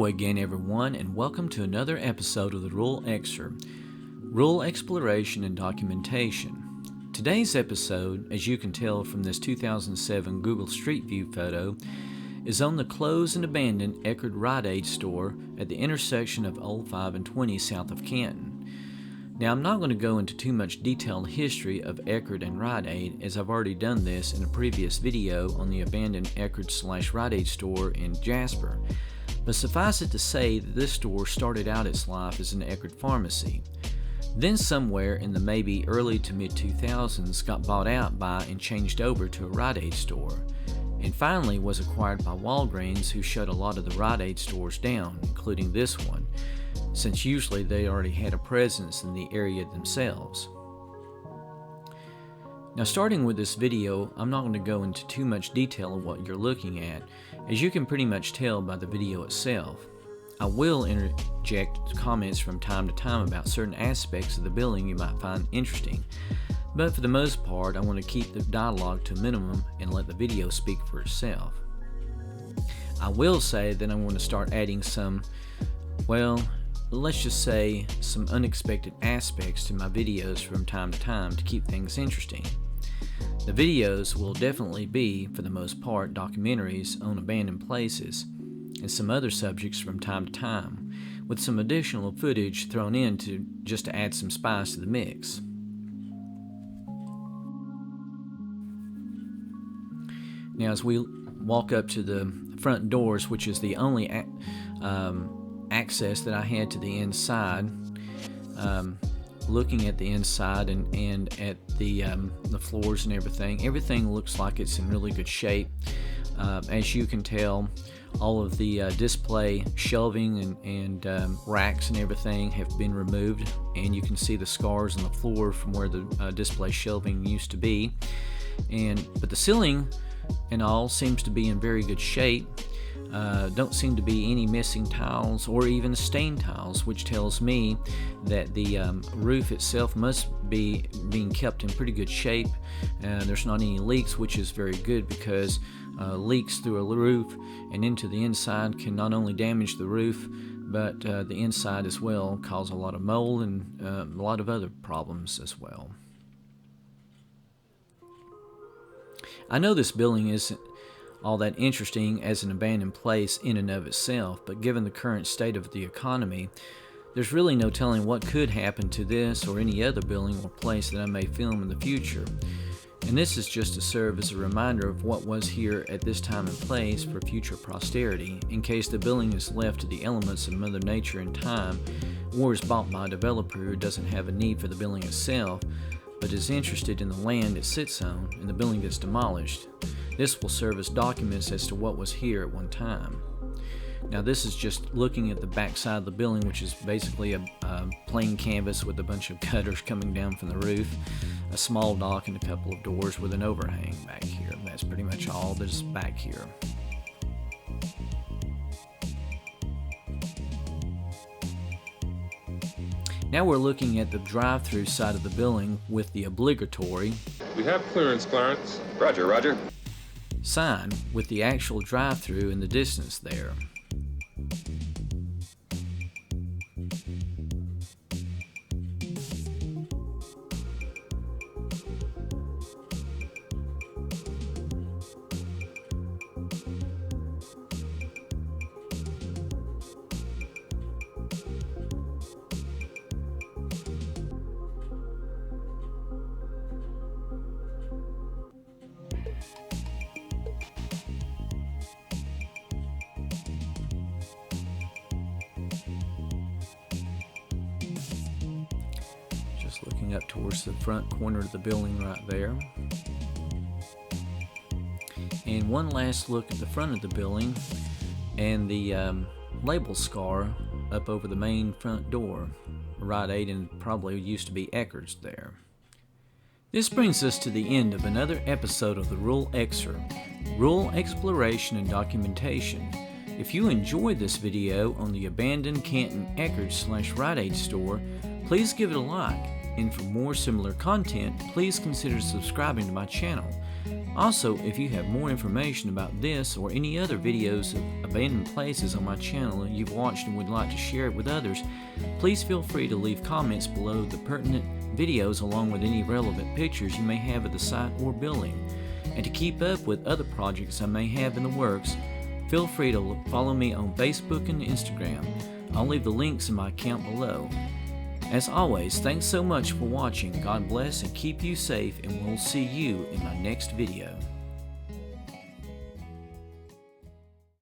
Hello again, everyone, and welcome to another episode of the Rural Eckard, Rural Exploration and Documentation. Today's episode, as you can tell from this 2007 Google Street View photo, is on the closed and abandoned Eckard Rite Aid Store at the intersection of Old 5 and 20 south of Canton. Now, I'm not going to go into too much detailed history of Eckard and Rite Aid, as I've already done this in a previous video on the abandoned Eckard/Rite Aid store in Jasper. But suffice it to say that this store started out its life as an Eckard pharmacy. Then somewhere in the maybe early to mid 2000s got bought out by and changed over to a Rite Aid store, and finally was acquired by Walgreens, who shut a lot of the Rite Aid stores down, including this one, since usually they already had a presence in the area themselves. Now, starting with this video, I'm not going to go into too much detail of what you're looking at, as you can pretty much tell by the video itself. I will interject comments from time to time about certain aspects of the building you might find interesting, but for the most part I want to keep the dialogue to a minimum and let the video speak for itself. I will say that I want to start adding some, let's just say some unexpected aspects to my videos from time to time to keep things interesting. The videos will definitely be, for the most part, documentaries on abandoned places and some other subjects from time to time, with some additional footage thrown in just to add some spice to the mix. Now, as we walk up to the front doors, which is the only access that I had to the inside, looking at the inside and at the floors and everything looks like it's in really good shape. As you can tell, all of the display shelving and racks and everything have been removed, and you can see the scars on the floor from where the display shelving used to be. But the ceiling and all seems to be in very good shape. Don't seem to be any missing tiles or even stained tiles, which tells me that the roof itself must be being kept in pretty good shape. There's not any leaks, which is very good, because leaks through a roof and into the inside can not only damage the roof, but the inside as well, cause a lot of mold and a lot of other problems as well. I know this building isn't all that interesting as an abandoned place in and of itself, but given the current state of the economy, there's really no telling what could happen to this or any other building or place that I may film in the future. And this is just to serve as a reminder of what was here at this time and place for future posterity, in case the building is left to the elements of Mother Nature in time, or is bought by a developer who doesn't have a need for the building itself, but is interested in the land it sits on, and the building gets demolished. This will serve as documents as to what was here at one time. Now, this is just looking at the back side of the building, which is basically a plain canvas with a bunch of gutters coming down from the roof, a small dock, and a couple of doors with an overhang back here. That's pretty much all that's back here. Now we're looking at the drive-through side of the building with the obligatory "We have clearance, Clarence." Roger, roger. sign with the actual drive-through in the distance there. Looking up towards the front corner of the building right there. And one last look at the front of the building and the label scar up over the main front door. Rite Aid, and probably used to be Eckard's there. This brings us to the end of another episode of the Rural Eckard, Rural Exploration and Documentation. If you enjoyed this video on the abandoned Canton Eckard/Rite Aid store, please give it a like. And for more similar content, please consider subscribing to my channel. Also, if you have more information about this or any other videos of abandoned places on my channel you've watched and would like to share it with others, please feel free to leave comments below the pertinent videos along with any relevant pictures you may have of the site or building. And to keep up with other projects I may have in the works, feel free to follow me on Facebook and Instagram. I'll leave the links in my account below. As always, thanks so much for watching. God bless and keep you safe, and we'll see you in my next video.